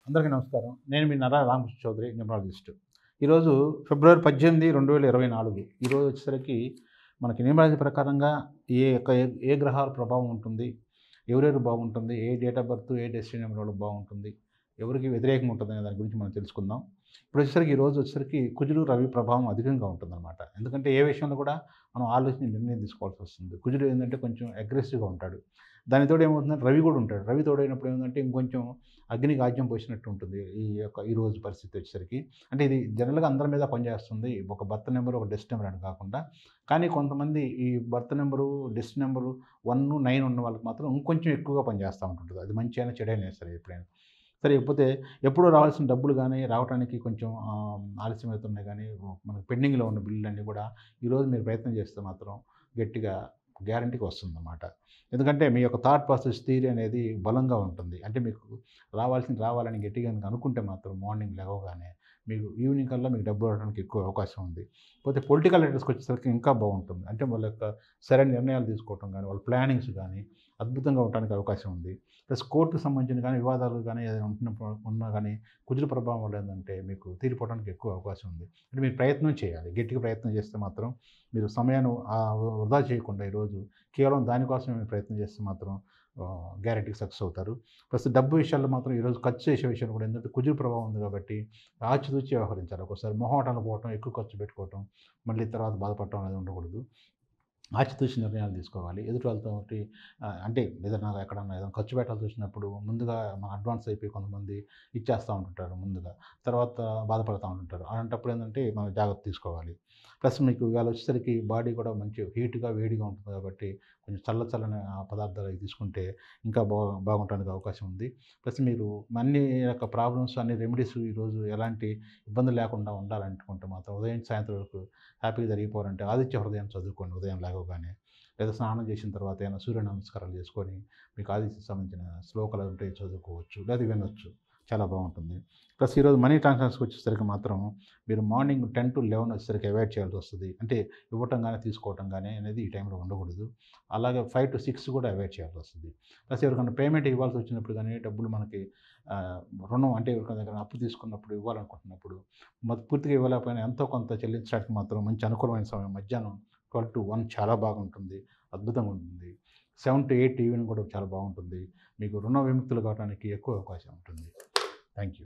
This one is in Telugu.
అందరికీ నమస్కారం. నేను మీ నర్రా రామకృష్ణ చౌదరి, న్యూమరాలజిస్ట్. ఈరోజు ఫిబ్రవరి 18, 2024. ఈరోజు వచ్చేసరికి మనకి న్యూమరాలజీ ప్రకారంగా ఏ గ్రహాల ప్రభావం ఉంటుంది, ఎవరెవరు బాగుంటుంది, ఏ డేట్ ఆఫ్ బర్త్, ఏ డెస్టినీ నెంబర్ వాళ్ళకి బాగుంటుంది, ఎవరికి వ్యతిరేకంగా ఉంటుందనే దాని గురించి మనం తెలుసుకుందాం. ఇప్పుడు వచ్చేసరికి ఈరోజు వచ్చేసరికి కుజుడు, రవి ప్రభావం అధికంగా ఉంటుందన్నమాట. ఎందుకంటే ఏ విషయంలో కూడా మనం ఆలోచించి నిర్ణయం తీసుకోవాల్సి వస్తుంది. కుజుడు ఏంటంటే కొంచెం అగ్రెసివ్‌గా ఉంటాడు. దానికి తోడు ఏమవుతుందంటే రవి కూడా ఉంటాడు. రవి తోడైనప్పుడు ఏందంటే ఇంకొంచెం అగ్నికి ఆజ్యం పోసినట్టు ఉంటుంది. ఈ రోజు పరిస్థితి వచ్చేసరికి. అంటే ఇది జనరల్‌గా అందరి మీద పనిచేస్తుంది. ఒక బర్త్ నంబర్, ఒక డెస్ట్ నంబర్ అని కాకుండా. కానీ కొంతమంది ఈ బర్త్ నంబరు, డెస్ట్ నంబరు 1, 9 ఉన్న వాళ్ళకి మాత్రం ఇంకొంచెం ఎక్కువగా పనిచేస్తా ఉంటుంటది. అది మంచి అయినా, చెడైనా సరే ఎప్పుడైనా. సరే ఇకపోతే ఎప్పుడో రావాల్సిన డబ్బులు గానీ, రావటానికి కొంచెం ఆలస్యమవుతున్నాయి గానీ, మనకు పెండింగ్‌లో ఉన్న బిల్లులన్నీ కూడా ఈరోజు మీరు ప్రయత్నం చేస్తే మాత్రం గట్టిగా గ్యారంటీగా వస్తుందన్నమాట. ఎందుకంటే మీ యొక్క థాట్ ప్రాసెస్ థియరీ అనేది బలంగా ఉంటుంది. అంటే మీకు రావాల్సింది రావాలని గట్టిగా గనుక అనుకుంటే మాత్రం మార్నింగ్ లెగవగానే మీకు ఈవినింగ్ కల్లా మీకు డబ్బులు రావడానికి ఎక్కువ అవకాశం ఉంది. పోతే పొలిటికల్ లీడర్స్‌కి వచ్చేసరికి ఇంకా బాగుంటుంది. అంటే వాళ్ళ యొక్క సరైన నిర్ణయాలు తీసుకోవటం గానీ, వాళ్ళ ప్లానింగ్స్ గానీ అద్భుతంగా ఉండటానికి అవకాశం ఉంది. ప్లస్ కోర్ట్‌కి సంబంధించిన గానీ, వివాదాలు గానీ ఏదైనా ఉంటున్నప్పుడు ఉన్నా గానీ కుజుల ప్రభావం వల్ల ఏందంటే మీకు తీరిపోవడానికి ఎక్కువ అవకాశం ఉంది. అంటే మీరు ప్రయత్నం చేయాలి. గట్టిగా ప్రయత్నం చేస్తే మాత్రం మీరు సమయాన్ని వృధా చేయకుండా ఈరోజు కేవలం దానికోసమే మీరు ప్రయత్నం చేస్తే మాత్రం గ్యారంటీగా సక్సెస్ అవుతారు. ప్లస్ డబ్బు విషయాల్లో మాత్రం ఈరోజు ఖర్చు చేసే విషయంలో కూడా ఏందంటే కుజుల ప్రభావం ఉంది కాబట్టి ఆచితూచి వ్యవహరించాలి. ఒక్కోసారి మొహమాటానికి పోవటం, ఎక్కువ ఖర్చు పెట్టుకోవటం, మళ్ళీ తర్వాత బాధపడటం అనేది ఉండకూడదు. ఆచితూచి నిర్ణయాలు తీసుకోవాలి. ఎదుటి వాళ్ళతోటి అంటే ఏదైనా ఎక్కడన్నా ఏదైనా ఖర్చు పెట్టాల్సి వచ్చినప్పుడు ముందుగా మన అడ్వాన్స్ అయిపోయి కొంతమంది ఇచ్చేస్తా ఉంటుంటారు ముందుగా. తర్వాత బాధపడతా ఉంటుంటారు. అలాంటప్పుడు ఏందంటే మనం జాగ్రత్త తీసుకోవాలి. ప్లస్ మీకు ఇవాళ వచ్చేసరికి బాడీ కూడా మంచి హీట్‌గా, వేడిగా ఉంటుంది కాబట్టి కొంచెం చల్లని పదార్థాలు అవి తీసుకుంటే ఇంకా బాగుండడానికి అవకాశం ఉంది. ప్లస్ మీరు అన్ని యొక్క ప్రాబ్లమ్స్, అన్ని రెమెడీస్ ఈరోజు ఎలాంటి ఇబ్బంది లేకుండా ఉండాలనుకుంటే మాత్రం ఉదయం నుంచి సాయంత్రం వరకు హ్యాపీగా జరిగిపోవాలంటే ఆదిత్య హృదయం చదువుకోండి ఉదయం లేవగానే. లేదా స్నానం చేసిన తర్వాత ఏమైనా సూర్య నమస్కారాలు చేసుకొని మీకు ఆదిత్యకి సంబంధించిన శ్లోకాలు ఉంటే చదువుకోవచ్చు. లేదా వినొచ్చు. చాలా బాగుంటుంది. ప్లస్ ఈరోజు మనీ ట్రాన్సాక్షన్స్‌కి వచ్చేసరికి మాత్రం మీరు మార్నింగ్ 10-11 వచ్చేసరికి అవాయిడ్ చేయాల్సి వస్తది. అంటే ఇవ్వటం గాని, తీసుకోవటం గాని అనేది ఈ టైంలో ఉండకూడదు. అలాగే 5-6 కూడా అవాయిడ్ చేయాల్సి వస్తది. ప్లస్ ఎవరికైనా పేమెంట్ ఇవ్వాల్సి వచ్చినప్పుడు గాని, డబ్బులు మనకి ఆహ్, రుణం అంటే ఎవరికైనా దగ్గర అప్పు తీసుకున్నప్పుడు, ఇవ్వాలనుకుంటున్నప్పుడు పూర్తిగా ఇవ్వలేకపోయినా ఎంతో కొంత చెల్లించడానికి మాత్రం మంచి అనుకూలమైన సమయం మధ్యాహ్నం 12-1 చాలా బాగుంటుంది. అద్భుతంగా ఉంటుంది. 7-8 ఈవినింగ్ కూడా చాలా బాగుంటుంది. మీకు రుణ విముక్తులు కావడానికి ఎక్కువ అవకాశం ఉంటుంది. Thank you.